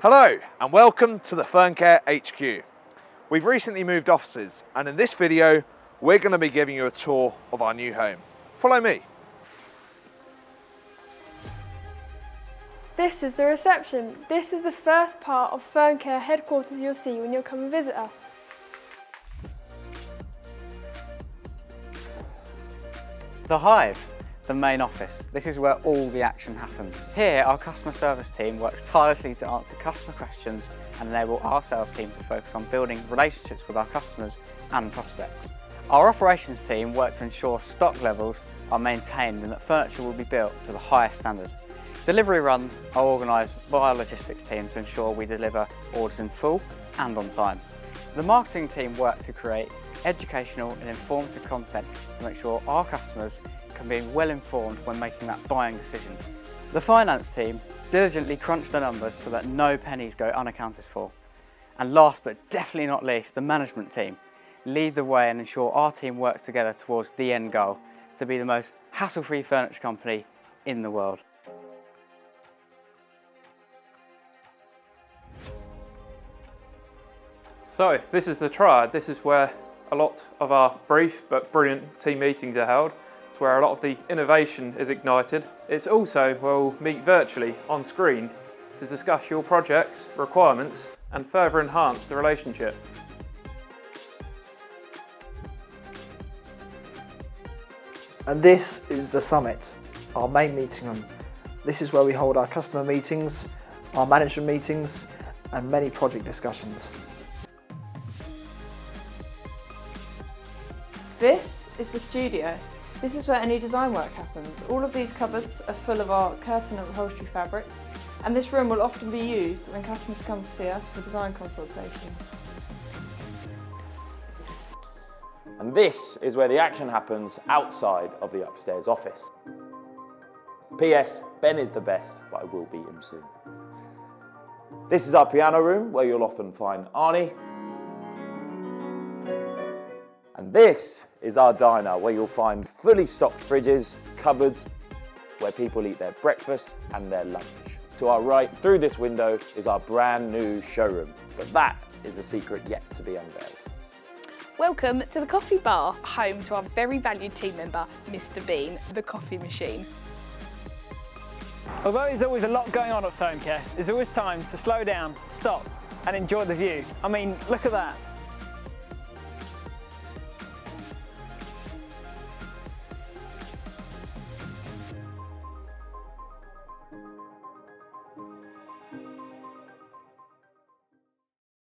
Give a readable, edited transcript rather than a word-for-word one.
Hello and welcome to the Furncare HQ. We've recently moved offices and in this video we're going to be giving you a tour of our new home. Follow me. This is the reception. This is the first part of Furncare headquarters you'll see when you come and visit us. The Hive, the main office. This is where all the action happens. Here, our customer service team works tirelessly to answer customer questions and enable our sales team to focus on building relationships with our customers and prospects. Our operations team work to ensure stock levels are maintained and that furniture will be built to the highest standard. Delivery runs are organised by our logistics team to ensure we deliver orders in full and on time. The marketing team work to create educational and informative content to make sure our customers can be well informed when making that buying decision. The finance team diligently crunch the numbers so that no pennies go unaccounted for. And last but definitely not least, the management team lead the way and ensure our team works together towards the end goal, to be the most hassle-free furniture company in the world. So this is the triad. This is where a lot of our brief but brilliant team meetings are held. It's where a lot of the innovation is ignited. It's also where we'll meet virtually on screen to discuss your projects, requirements and further enhance the relationship. And this is the summit, our main meeting room. This is where we hold our customer meetings, our management meetings and many project discussions. This is the studio. This is where any design work happens. All of these cupboards are full of our curtain and upholstery fabrics, and this room will often be used when customers come to see us for design consultations. And this is where the action happens outside of the upstairs office. P.S. Ben is the best, but I will beat him soon. This is our piano room, where you'll often find Arnie. And this is our diner, where you'll find fully stocked fridges, cupboards, where people eat their breakfast and their lunch. To our right, through this window, is our brand new showroom, but that is a secret yet to be unveiled. Welcome to the coffee bar, home to our very valued team member, Mr. Bean, the coffee machine. Although there's always a lot going on at Furncare, there's always time to slow down, stop and enjoy the view. I mean, look at that.